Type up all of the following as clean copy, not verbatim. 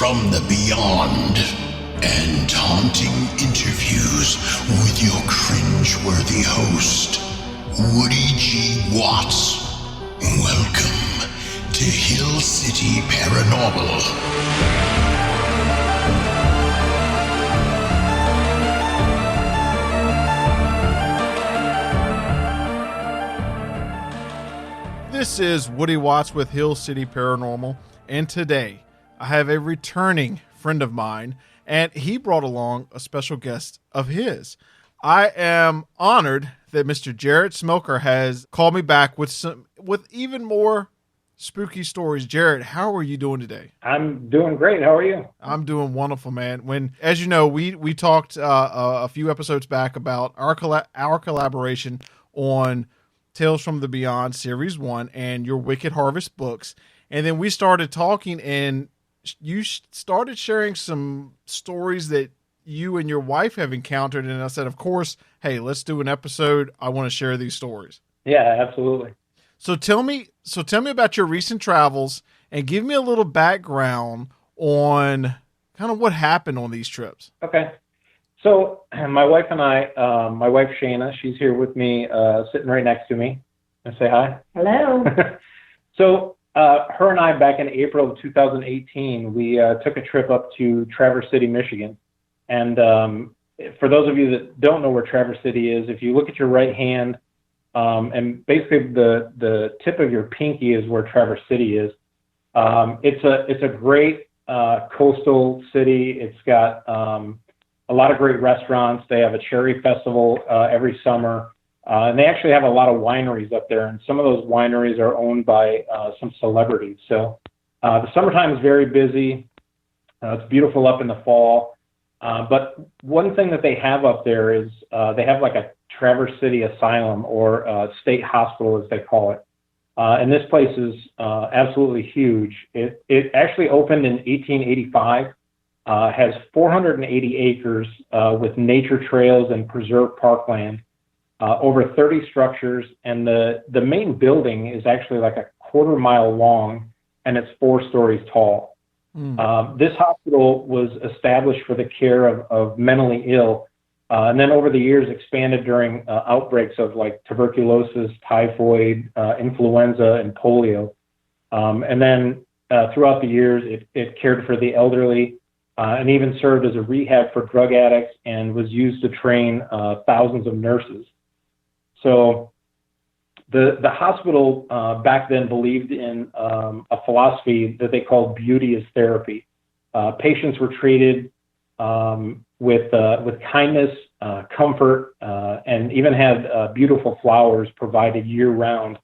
from the Beyond and haunting interviews with your cringe-worthy host, Woody G. Watts. Welcome to Hill City Paranormal. This is Woody Watts with Hill City Paranormal, and today I have a returning friend of mine, and he brought along a special guest of his. I am honored that Mr. Jerrod Smoker has called me back with even more spooky stories. Jerrod, how are you doing today? I'm doing great. How are you? I'm doing wonderful, man. As you know, we talked a few episodes back about our collaboration on Tales from the Beyond Series 1 and your Wicked Harvest books. And then we started talking, and you started sharing some stories that you and your wife have encountered. And I said, of course, hey, let's do an episode. I want to share these stories. Yeah, absolutely. So tell me about your recent travels and give me a little background on kind of what happened on these trips. Okay. So my wife and I, my wife Shana, she's here with me, sitting right next to me. I say hi. Hello. So her and I, back in April of 2018, we took a trip up to Traverse City, Michigan. And for those of you that don't know where Traverse City is, if you look at your right hand, and basically the tip of your pinky is where Traverse City is. It's a great coastal city. It's got a lot of great restaurants. They have a cherry festival every summer. And they actually have a lot of wineries up there. And some of those wineries are owned by some celebrities. So the summertime is very busy. It's beautiful up in the fall. But one thing that they have up there is they have like a Traverse City Asylum, or state hospital as they call it. And this place is absolutely huge. It actually opened in 1885. Has 480 acres with nature trails and preserved parkland, over 30 structures, and the main building is actually like a quarter-mile long, and it's 4 stories tall. This hospital was established for the care of mentally ill, and then over the years expanded during outbreaks of like tuberculosis, typhoid, influenza, and polio. And then throughout the years, it cared for the elderly, and even served as a rehab for drug addicts, and was used to train thousands of nurses. So the hospital back then believed in a philosophy that they called beauty as therapy. Patients were treated with kindness, comfort, and even had beautiful flowers provided year-round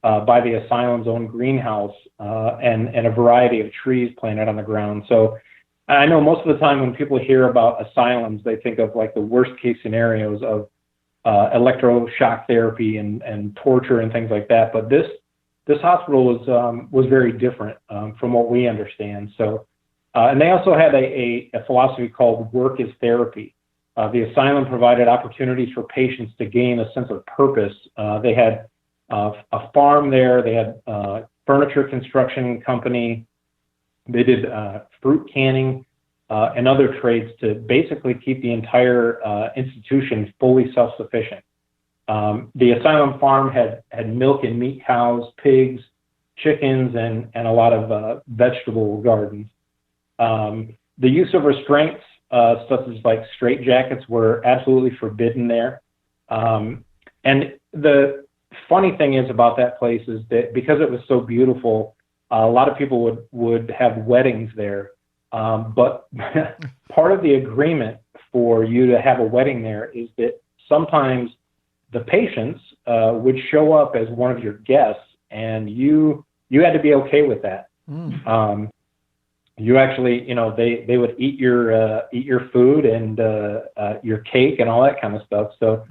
by the asylum's own greenhouse, and a variety of trees planted on the ground. So I know most of the time when people hear about asylums, they think of like the worst case scenarios of electroshock therapy and torture and things like that. But this hospital was very different from what we understand. So, and they also had a philosophy called work as therapy. The asylum provided opportunities for patients to gain a sense of purpose. They had a farm there. They had furniture construction company. They did fruit canning and other trades to basically keep the entire institution fully self-sufficient. The asylum farm had milk and meat cows, pigs, chickens, and a lot of vegetable gardens. The use of restraints, such as like straitjackets, were absolutely forbidden there. And the funny thing is about that place is that because it was so beautiful, a lot of people would have weddings there. But part of the agreement for you to have a wedding there is that sometimes the patients would show up as one of your guests, and you had to be okay with that. You actually, they would eat your food and your cake and all that kind of stuff. So,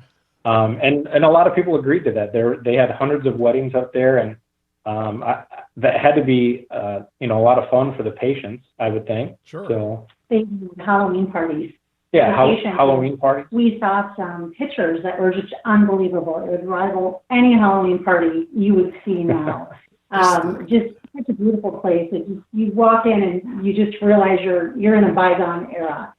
and a lot of people agreed to that. They had hundreds of weddings up there, and that had to be, a lot of fun for the patients, I would think. Sure. So They do Halloween parties. yeah, Halloween parties. We saw some pictures that were just unbelievable. It would rival any Halloween party you would see now. Just such a beautiful place. You walk in and you just realize you're in a bygone era.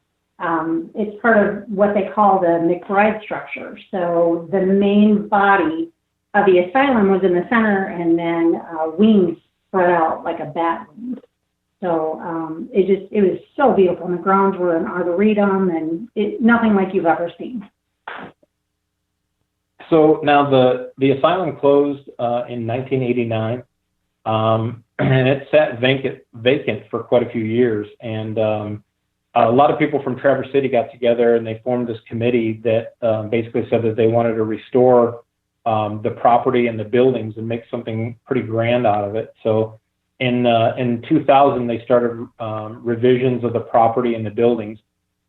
It's part of what they call the McBride structure. So the main body of the asylum was in the center, and then wings spread out like a bat wing. So it was so beautiful, and the grounds were an arboretum, and nothing like you've ever seen. So now the asylum closed in 1989, and it sat vacant for quite a few years. And a lot of people from Traverse City got together, and they formed this committee that basically said that they wanted to restore the property and the buildings and make something pretty grand out of it. So in 2000, they started revisions of the property and the buildings.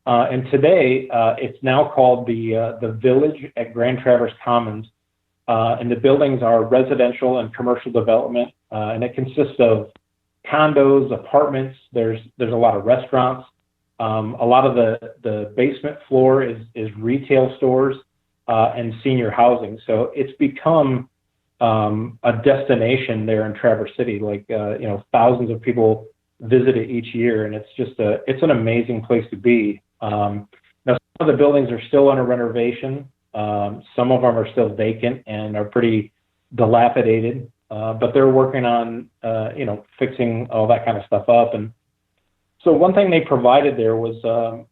And today, it's now called the Village at Grand Traverse Commons. And the buildings are residential and commercial development. And it consists of condos, apartments. There's a lot of restaurants. A lot of the basement floor is retail stores and senior housing. So it's become a destination there in Traverse City. Like, thousands of people visit it each year, and it's an amazing place to be. Now, some of the buildings are still under renovation. Some of them are still vacant and are pretty dilapidated, but they're working on, fixing all that kind of stuff up. And so one thing they provided there was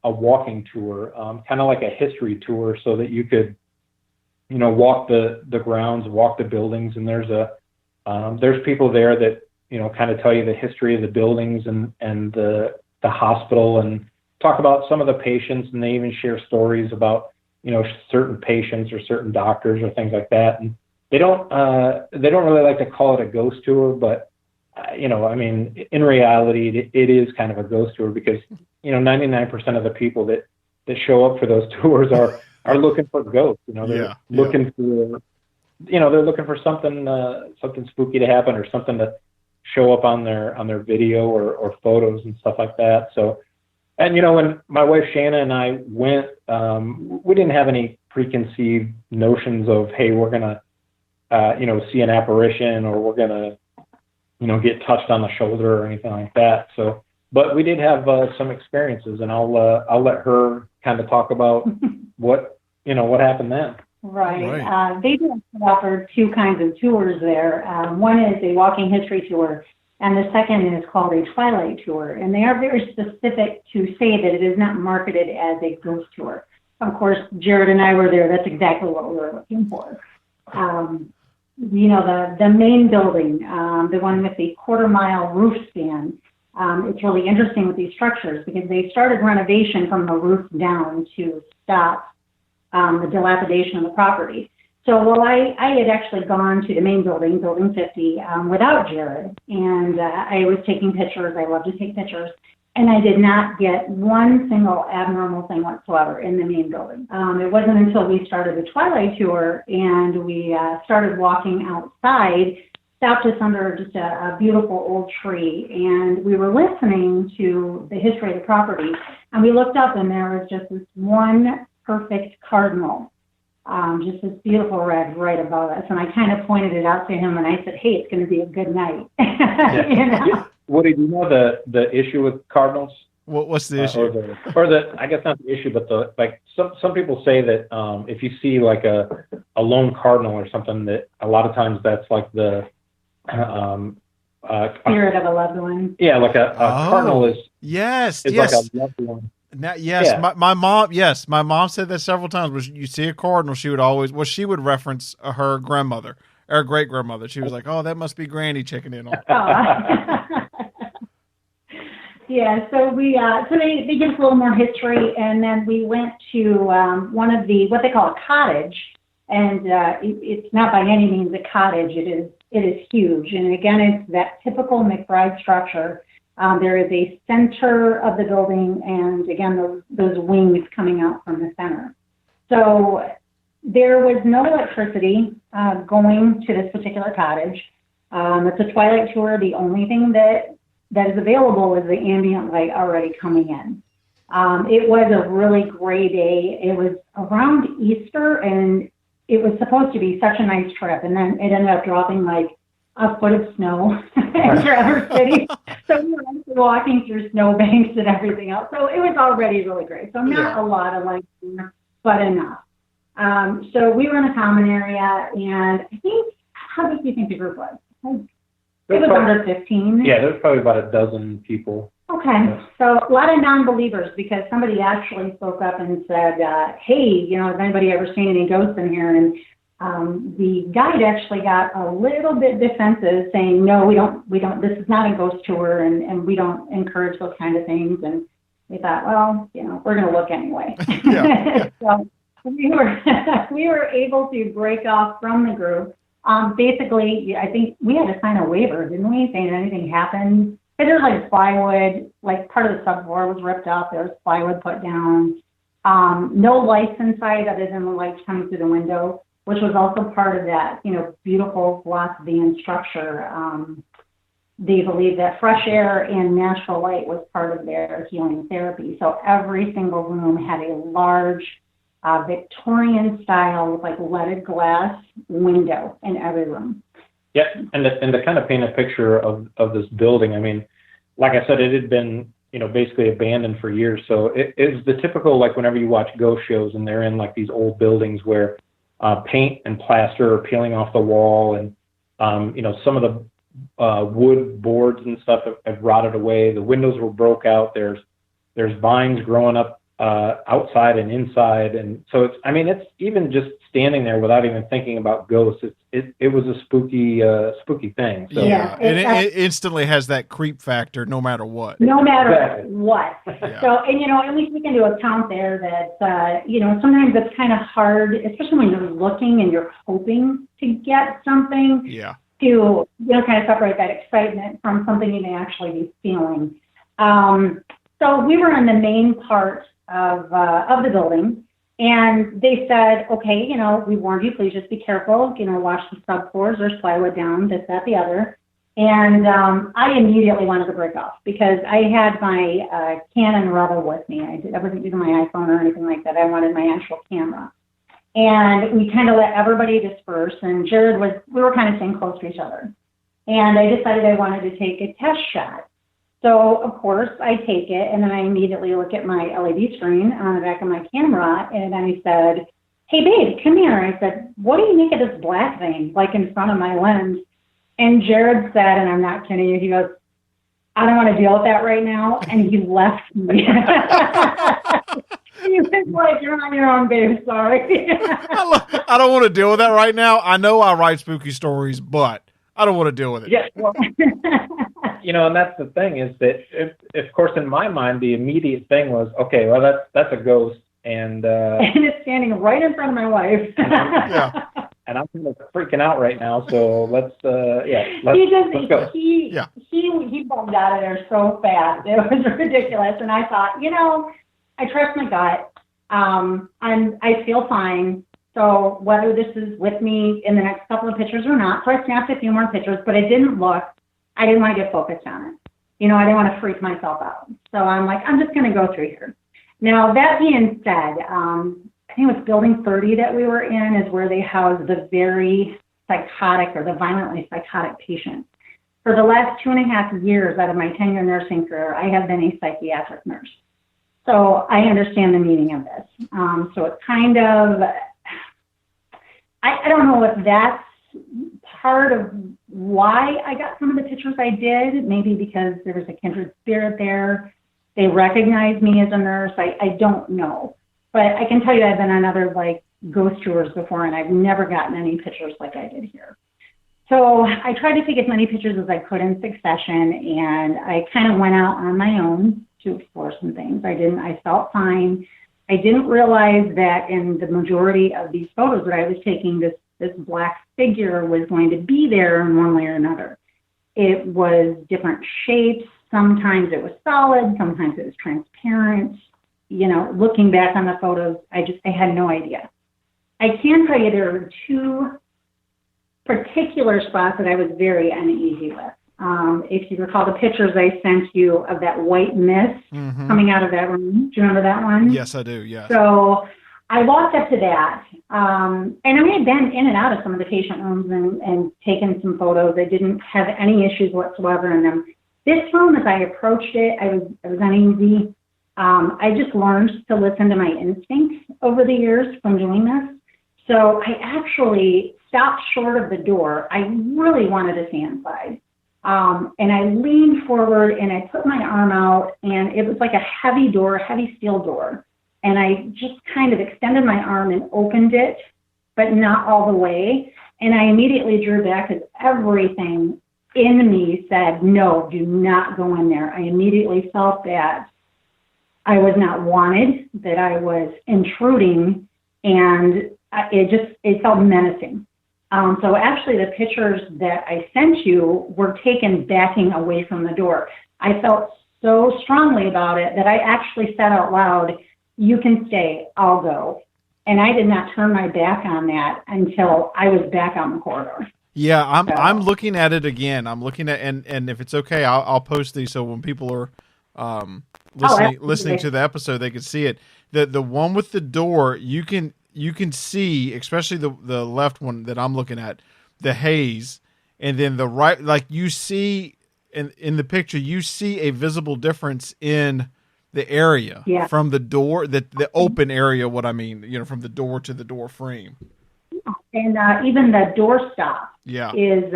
a walking tour, kind of like a history tour, so that you could, walk the grounds, walk the buildings, and there's people there that, kind of tell you the history of the buildings and the hospital, and talk about some of the patients, and they even share stories about, certain patients or certain doctors or things like that. And they don't really like to call it a ghost tour, but in reality, it is kind of a ghost tour, because 99% of the people that show up for those tours are looking for ghosts. They're looking for they're looking for something spooky to happen, or something to show up on their video or photos and stuff like that. So, and when my wife Shana and I went, we didn't have any preconceived notions of, hey, we're gonna see an apparition, or we're gonna get touched on the shoulder or anything like that. So, but we did have some experiences, and I'll let her kind of talk about what happened then. Right. They do offer two kinds of tours there. One is a walking history tour, and the second is called a twilight tour. And they are very specific to say that it is not marketed as a ghost tour. Of course, Jerrod and I were there. That's exactly what we were looking for. The main building, the one with the quarter-mile roof span, it's really interesting with these structures, because they started renovation from the roof down to stop the dilapidation of the property. So, I had actually gone to the main building, Building 50, without Jerrod, and I was taking pictures. I love to take pictures. And I did not get one single abnormal thing whatsoever in the main building. It wasn't until we started the twilight tour and we started walking outside, stopped us under just a beautiful old tree, and we were listening to the history of the property, and we looked up, and there was just this one perfect cardinal, just this beautiful red right above us. And I kind of pointed it out to him, and I said, hey, it's going to be a good night. Yeah. Woody, do you know the issue with cardinals? What's the issue? I guess not the issue, but some people say that if you see like a lone cardinal or something, that a lot of times that's like the spirit of a loved one. Yeah, like a cardinal is yes, like a loved one. Now, yes, yeah. my mom said that several times. When you see a cardinal, she would reference her grandmother, or great grandmother. She was like, "Oh, that must be Granny checking in on." Yeah, so they give us a little more history, and then we went to one of what they call a cottage, and it's not by any means a cottage. It is huge, and again, it's that typical McBride structure. There is a center of the building, and again, those wings coming out from the center. So there was no electricity going to this particular cottage. It's a twilight tour. The only thing that is available is the ambient light already coming in. It was a really gray day. It was around Easter, and it was supposed to be such a nice trip, and then it ended up dropping like a foot of snow in Traverse City. So we were actually walking through snowbanks and everything else. So it was already really great. So not a lot of lighting, but enough. So we were in a common area, and I think, how big do you think the group was? It was under 15. Yeah, there was probably about a dozen people. Okay, Yeah. so a lot of non-believers, because somebody actually spoke up and said, hey, has anybody ever seen any ghosts in here? And the guide actually got a little bit defensive, saying, no, we don't, this is not a ghost tour, and we don't encourage those kind of things. And we thought, well, we're going to look anyway. Yeah. So we were able to break off from the group. Basically, I think we had to sign a waiver, didn't we, saying anything happened? Because there was like plywood, like part of the subfloor was ripped off. There was plywood put down. No lights inside other than the lights coming through the window, which was also part of that, beautiful philosophy and structure. They believe that fresh air and natural light was part of their healing therapy. So every single room had a large Victorian style with like leaded glass window in every room. Yeah, and to kind of paint a picture of this building, I mean, like I said, it had been, basically abandoned for years. So it is the typical, like whenever you watch ghost shows and they're in like these old buildings where paint and plaster are peeling off the wall, and some of the wood boards and stuff have rotted away. The windows were broke out. There's vines growing up outside and inside, and so it's even just standing there without even thinking about ghosts. It was a spooky thing. So. Yeah, and it instantly has that creep factor, no matter what. No matter Exactly. what. Yeah. So, and at least we can do account there that sometimes it's kind of hard, especially when you're looking and you're hoping to get something. Yeah. To kind of separate that excitement from something you may actually be feeling. So we were in the main part of the building, and they said, okay, we warned you, please just be careful, watch the subfloors, there's plywood down, this, that, the other. And I immediately wanted to break off because I had my Canon Rebel with me. I wasn't using my iPhone or anything like that. I wanted my actual camera. And we kind of let everybody disperse, and Jerrod we were kind of staying close to each other. And I decided I wanted to take a test shot. So, of course, I take it, and then I immediately look at my LED screen on the back of my camera, and then he said, hey, babe, come here. I said, what do you make of this black thing, like in front of my lens? And Jerrod said, and I'm not kidding you, he goes, I don't want to deal with that right now, and he left me. He was like, you're on your own, babe, sorry. I don't want to deal with that right now. I know I write spooky stories, but I don't want to deal with it. Yeah, well, and that's the thing is that, of course, in my mind, the immediate thing was, okay, well, that's a ghost, and and it's standing right in front of my wife. Yeah. And I'm kind of freaking out right now, so let's go. He bumped out of there so fast. It was ridiculous. And I thought, I trust my gut. I feel fine. So whether this is with me in the next couple of pictures or not, so I snapped a few more pictures, but I didn't look. I didn't want to get focused on it. I didn't want to freak myself out. So I'm like, I'm just going to go through here. Now, that being said, I think it was building 30 that we were in is where they housed the very psychotic or the violently psychotic patient. For the last 2.5 years out of my 10-year nursing career, I have been a psychiatric nurse. So I understand the meaning of this. So it's kind of, I don't know if that's part of why I got some of the pictures I did, maybe because there was a kindred spirit there. They recognized me as a nurse. I don't know. But I can tell you I've been on other ghost tours before, and I've never gotten any pictures like I did here. So I tried to take as many pictures as I could in succession, and I kind of went out on my own to explore some things. I felt fine. I didn't realize that in the majority of these photos that I was taking, this black figure was going to be there in one way or another. It was different shapes. Sometimes it was solid. Sometimes it was transparent. Looking back on the photos, I had no idea. I can tell you there were two particular spots that I was very uneasy with. If you recall the pictures I sent you of that white mist coming out of that room. Do you remember that one? Yes, I do, yes. So I walked up to that, and I had been in and out of some of the patient rooms and taken some photos. I didn't have any issues whatsoever in them. This room, as I approached it, I was uneasy. I just learned to listen to my instincts over the years from doing this. So I actually stopped short of the door. I really wanted to see inside. And I leaned forward and I put my arm out, and it was like a heavy door, heavy steel door. And I just kind of extended my arm and opened it, but not all the way. And I immediately drew back because everything in me said, no, do not go in there. I immediately felt that I was not wanted, that I was intruding, and it felt menacing. So actually the pictures that I sent you were taken backing away from the door. I felt so strongly about it that I actually said out loud, you can stay, I'll go. And I did not turn my back on that until I was back on the corridor. Yeah, I'm looking at it again. I'm looking at, and if it's okay, I'll post these so when people are listening to the episode, they can see it. The one with the door, you can see, especially the left one that I'm looking at, the haze, and then the right, like you see in the picture, you see a visible difference in the area from the door, the open area. What I mean, from the door to the door frame. And even the door stop is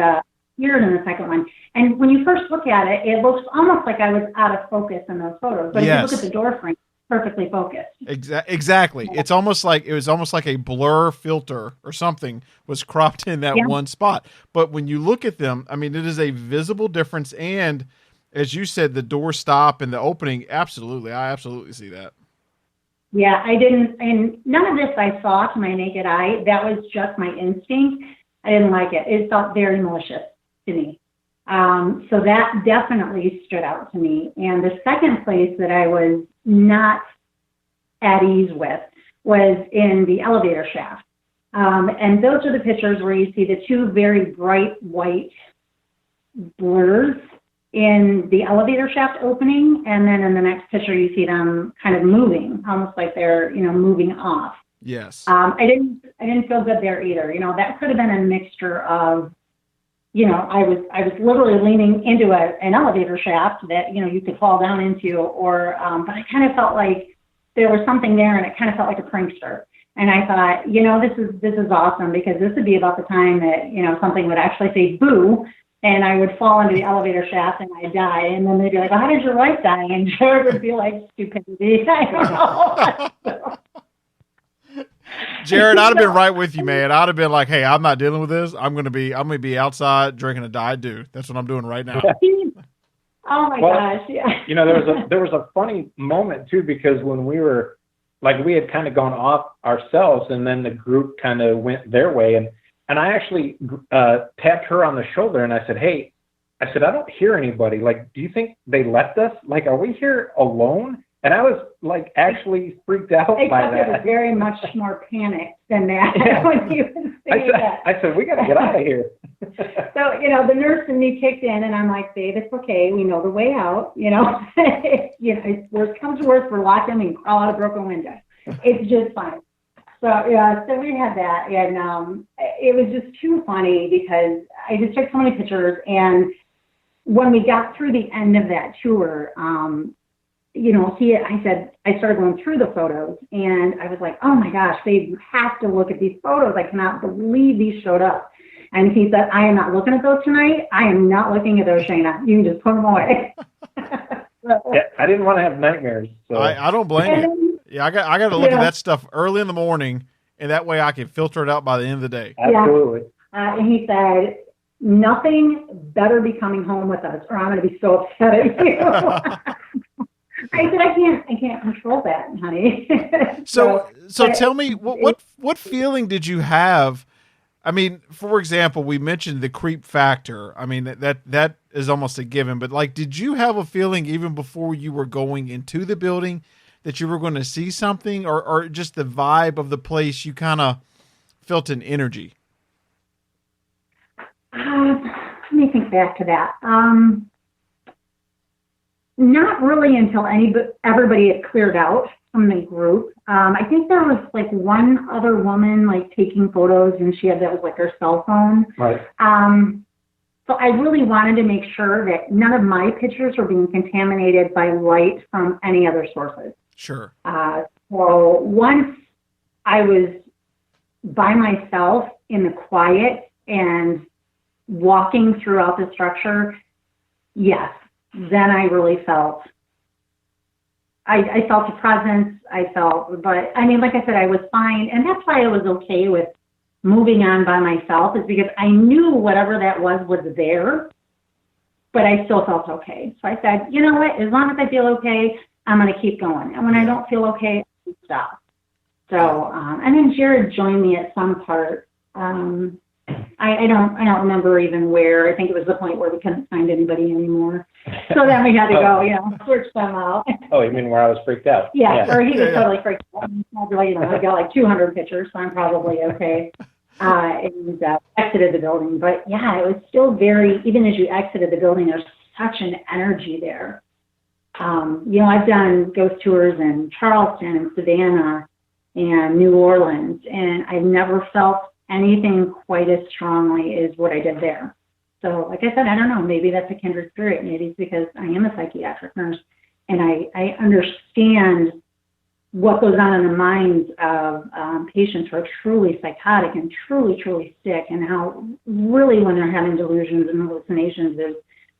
here in the second one. And when you first look at it, it looks almost like I was out of focus in those photos. But if you look at the door frame, perfectly focused. Exactly. It was almost like a blur filter or something was cropped in that one spot. But when you look at them, I mean, it is a visible difference. And as you said, the door stop and the opening, absolutely. I absolutely see that. Yeah, I didn't, and none of this I saw to my naked eye. That was just my instinct. I didn't like it. It felt very malicious to me. So that definitely stood out to me. And the second place that I was not at ease with was in the elevator shaft. And those are the pictures where you see the two very bright white blurs in the elevator shaft opening, and then in the next picture you see them kind of moving, almost like they're moving off. Yes. I didn't feel good there either. That could have been a mixture of, I was literally leaning into an elevator shaft that you could fall down into, or but I kind of felt like there was something there, and it kind of felt like a prankster. And I thought, this is awesome, because this would be about the time that something would actually say boo. And I would fall into the elevator shaft and I'd die. And then they'd be like, well, how did your wife die? And Jerrod would be like, stupidity. I don't know. Jerrod, I'd have been right with you, man. I'd have been like, hey, I'm not dealing with this. I'm gonna be outside drinking a Diet Dew. That's what I'm doing right now. Oh my gosh. Yeah. There was a funny moment too, because when we had kind of gone off ourselves, and then the group kind of went their way, and I actually tapped her on the shoulder and I said, hey, I don't hear anybody. Like, do you think they left us? Like, are we here alone? And I was like actually freaked out by that. I was very much more panicked than that. When you I said, we got to get out of here. So, the nurse and me kicked in, and I'm like, babe, it's okay. We know the way out. If worst comes to worst, we're locked in, we can crawl out a broken window. It's just fine. So we had that, and it was just too funny because I just took so many pictures, and when we got through the end of that tour, I started going through the photos, and I was like, oh my gosh, babe, you have to look at these photos. I cannot believe these showed up. And he said, I am not looking at those tonight. I am not looking at those, Shana. You can just put them away. Yeah, I didn't want to have nightmares. So. I don't blame you. Yeah, I got to look at that stuff early in the morning, and that way I can filter it out by the end of the day. Absolutely. And he said, nothing better be coming home with us, or I'm going to be so upset at you. I said, I can't control that, honey. So tell me, what feeling did you have? I mean, for example, we mentioned the creep factor. I mean, that is almost a given, but like, did you have a feeling even before you were going into the building that you were going to see something, or just the vibe of the place, you kind of felt an energy? Let me think back to that. Not really until everybody had cleared out from the group. I think there was like one other woman like taking photos, and she had that was like her cell phone. Right. So I really wanted to make sure that none of my pictures were being contaminated by light from any other sources. Sure. So once I was by myself in the quiet and walking throughout the structure, yes, then I really felt, I felt a presence, but I mean, like I said, I was fine. And that's why I was okay with moving on by myself, is because I knew whatever that was there, but I still felt okay. So I said, you know what, as long as I feel okay, I'm going to keep going. And when I don't feel okay, I stop. So, and then Jerrod joined me at some part. I don't remember even where. I think it was the point where we couldn't find anybody anymore. So then we had to go, search them out. Oh, you mean where I was freaked out? Yeah, or he was totally freaked out. I got like 200 pictures, so I'm probably okay. And exited the building. But yeah, it was still very, even as you exited the building, there's such an energy there. I've done ghost tours in Charleston and Savannah and New Orleans, and I've never felt anything quite as strongly as what I did there. So like I said, I don't know, maybe that's a kindred spirit. Maybe it's because I am a psychiatric nurse and I understand what goes on in the minds of patients who are truly psychotic and truly, truly sick, and how really when they're having delusions and hallucinations, there's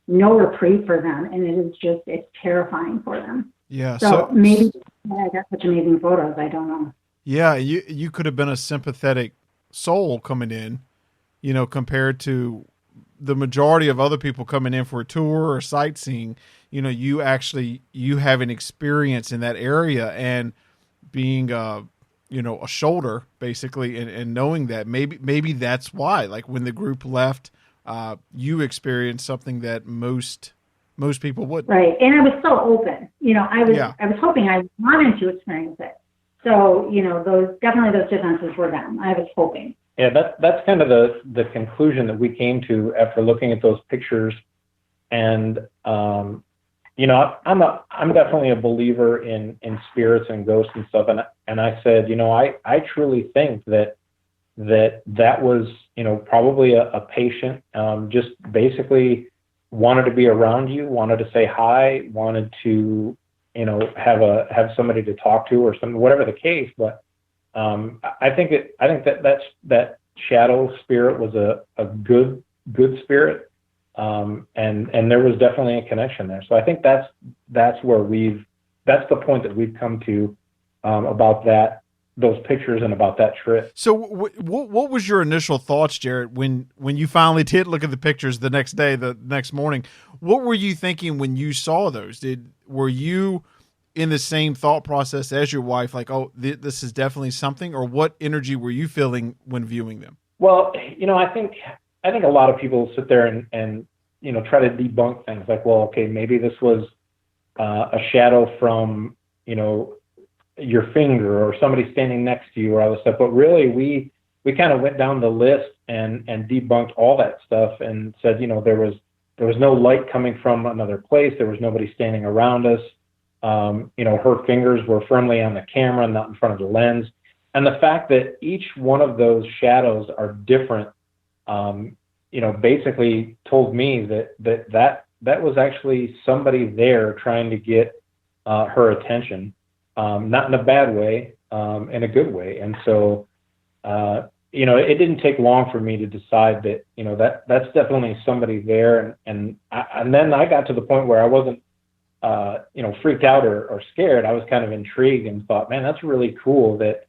no reprieve for them. And it's terrifying for them. Yeah. So maybe I got such amazing photos. I don't know. Yeah. You could have been a sympathetic soul coming in, compared to the majority of other people coming in for a tour or sightseeing. You have an experience in that area, and being a shoulder basically, and knowing that maybe that's why, like when the group left, you experienced something that most people wouldn't. Right. And I was so open, I was hoping, I wanted to experience it. So, those defenses were down. I was hoping. Yeah, that's kind of the conclusion that we came to after looking at those pictures. And, I'm definitely a believer in spirits and ghosts and stuff. And I said, I truly think that was, probably a patient, just basically wanted to be around you, wanted to say hi, wanted to, have somebody to talk to or something, whatever the case. But I think that shadow spirit was a good spirit, and there was definitely a connection there. So I think that's the point that we've come to about those pictures and about that trip. So what was your initial thoughts, Jerrod, when you finally did look at the pictures the next morning? What were you thinking when you saw those? Were you in the same thought process as your wife, like, oh, this is definitely something, or what energy were you feeling when viewing them? Well, I think a lot of people sit there and try to debunk things like, well, okay, maybe this was a shadow from, your finger or somebody standing next to you or all this stuff. But really, we kind of went down the list and debunked all that stuff and said, there was no light coming from another place. There was nobody standing around us. Her fingers were firmly on the camera, not in front of the lens. And the fact that each one of those shadows are different, basically told me that was actually somebody there trying to get her attention, not in a bad way, in a good way. And so, it didn't take long for me to decide that, that's definitely somebody there. And then I got to the point where I wasn't, freaked out or scared. I was kind of intrigued and thought, man, that's really cool that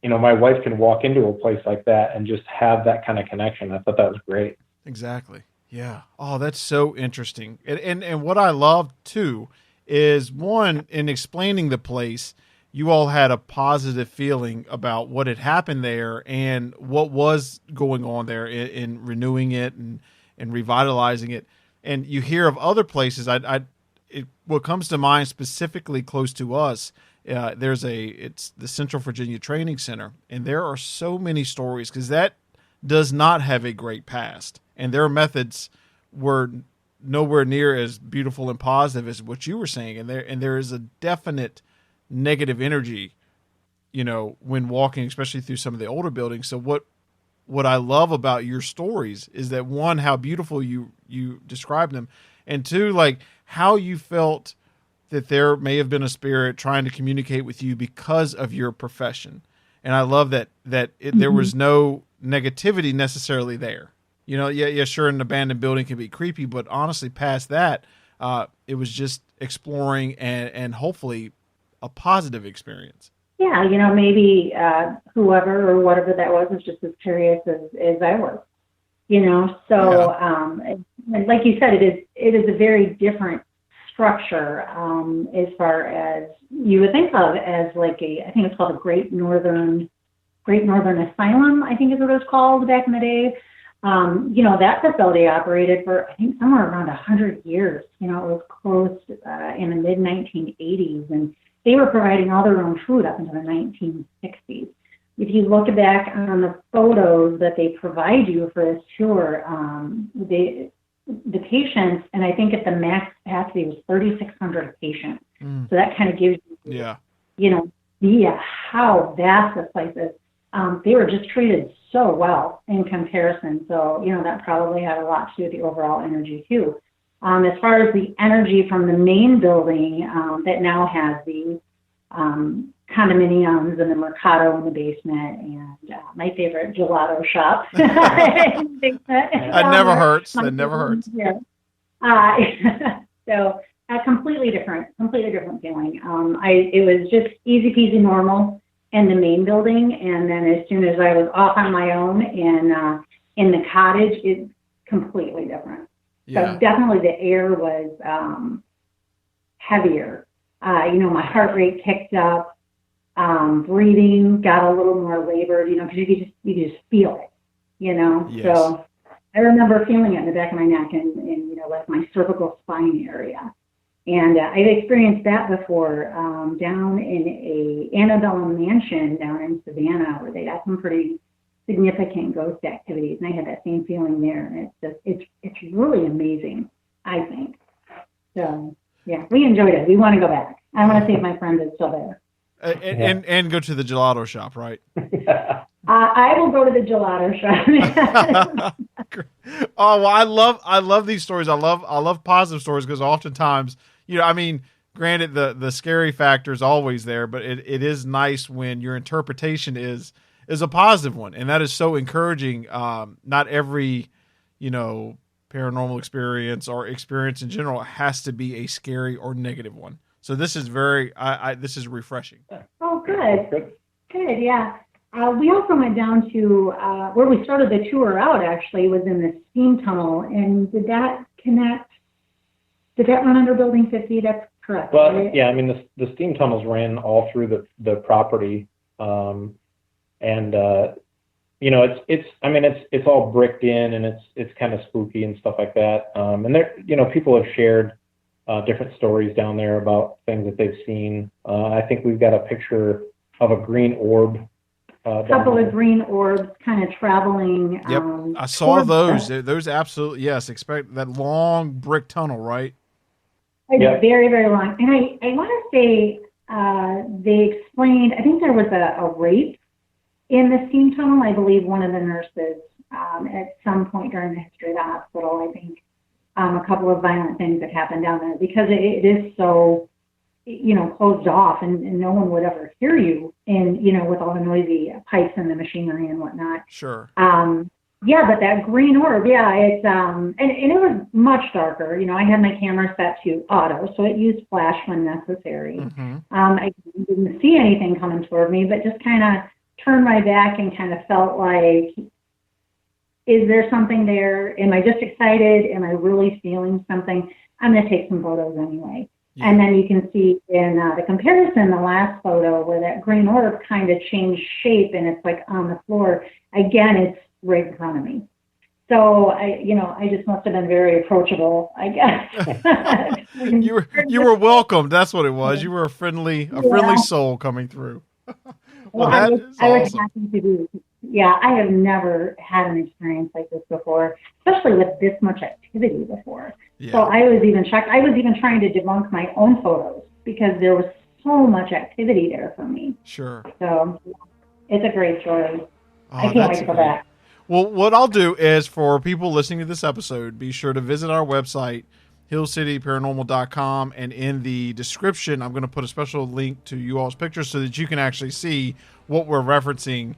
my wife can walk into a place like that and just have that kind of connection. I thought that was great. Exactly. Yeah. Oh, that's so interesting. And what I love too is, one, in explaining the place, you all had a positive feeling about what had happened there and what was going on there in renewing it and revitalizing it. And you hear of other places. What comes to mind specifically close to us, it's the Central Virginia Training Center, and there are so many stories because that does not have a great past, and their methods were nowhere near as beautiful and positive as what you were saying. And there is a definite negative energy, when walking, especially through some of the older buildings. So what I love about your stories is that, one, how beautiful you describe them, and two, like how you felt that there may have been a spirit trying to communicate with you because of your profession. And I love that there was no negativity necessarily there. Yeah, sure, an abandoned building can be creepy, but honestly, past that, it was just exploring and hopefully a positive experience. Yeah, maybe whoever or whatever that was just as curious as I was. So like you said, it is a very different structure as far as you would think of as like I think it's called a Great Northern Asylum, I think is what it was called back in the day. That facility operated for, I think, somewhere around 100 years. It was closed in the mid-1980s, and they were providing all their own food up until the 1960s. If you look back on the photos that they provide you for this tour, the patients, and I think at the max capacity was 3,600 patients. So that kind of gives you, how vast the place is. They were just treated so well in comparison. So, that probably had a lot to do with the overall energy too. As far as the energy from the main building that now has the condominiums and the Mercado in the basement and my favorite gelato shop. That never hurts. That never hurts. So a completely different feeling. It was just easy peasy normal in the main building, and then as soon as I was off on my own in the cottage, it's completely different. Yeah. So definitely the air was heavier. My heart rate kicked up, breathing got a little more labored, because you could just feel it, Yes. So I remember feeling it in the back of my neck and like my cervical spine area. And I've experienced that before down in a antebellum mansion down in Savannah, where they got some pretty significant ghost activities, and I had that same feeling there. And it's really amazing, I think. So yeah, we enjoyed it. We want to go back. I want to see if my friend is still there. And go to the gelato shop, right? I will go to the gelato shop. Oh, well, I love these stories. I love positive stories, because oftentimes, granted the scary factor is always there, but it is nice when your interpretation is a positive one, and that is so encouraging. Not every, paranormal experience or experience in general has to be a scary or negative one. So this is this is refreshing. Oh, good, yeah. We also went down to where we started the tour out, actually, was in the steam tunnel. And did that connect? Did that run under Building 50? That's correct. Well, right? yeah, the steam tunnels ran all through the property. It's all bricked in, and it's kind of spooky and stuff like that. And there, people have shared different stories down there about things that they've seen. I think we've got a picture of a green orb. A couple of green orbs kind of traveling. Yep, I saw those. Those absolutely, yes. Expect that long brick tunnel, right? Yep. Very, very long. And I want to say they explained, I think there was a rape in the steam tunnel. I believe one of the nurses at some point during the history of the hospital, I think a couple of violent things that happened down there, because it is so, closed off, and no one would ever hear you, and, with all the noisy pipes and the machinery and whatnot. Sure. Yeah, but that green orb, yeah, it's, and it was much darker. I had my camera set to auto, so it used flash when necessary. Mm-hmm. I didn't see anything coming toward me, but just kind of turned my back and kind of felt like, is there something there? Am I just excited? Am I really feeling something? I'm going to take some photos anyway. Yeah. And then you can see in the comparison, the last photo, where that green orb kind of changed shape and it's like on the floor. Again, it's right in front of me. So I just must have been very approachable, I guess. you were welcomed. That's what it was. You were a friendly soul coming through. Well, I was happy to be. Yeah, I have never had an experience like this before, especially with this much activity before. Yeah. So I was even shocked. I was even trying to debunk my own photos, because there was so much activity there for me. Sure. So it's a great story. I can't that's wait to go great. back. Well, what I'll do is for people listening to this episode, be sure to visit our website, hillcityparanormal.com, and in the description, I'm going to put a special link to you all's pictures so that you can actually see what we're referencing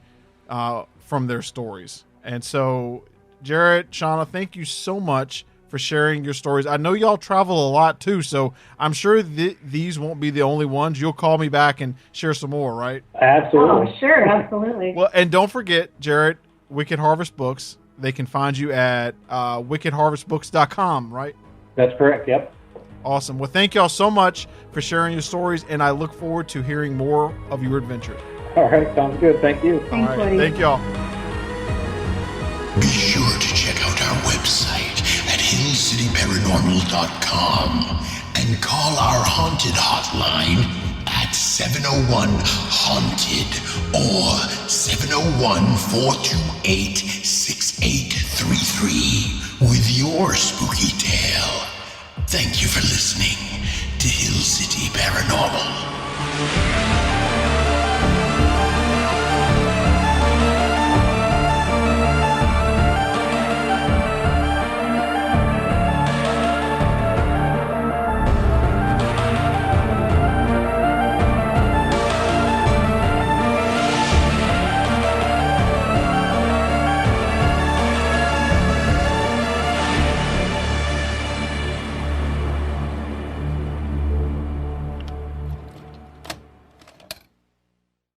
from their stories. And so, Jerrod, Shana, thank you so much for sharing your stories. I know y'all travel a lot too, so I'm sure these won't be the only ones. You'll call me back and share some more, right? Absolutely. Oh, sure, absolutely. Well, and don't forget, Jerrod, Wicked Harvest Books. They can find you at wickedharvestbooks.com, right? That's correct. Yep. Awesome. Well, thank y'all so much for sharing your stories, and I look forward to hearing more of your adventures. All right. Sounds good. Thank you. Thanks, All right. Woody. Thank y'all. Be sure to check out our website at hillcityparanormal.com and call our haunted hotline at 701-HAUNTED or 701-428-6833 with your spooky tale. Thank you for listening to Hill City Paranormal.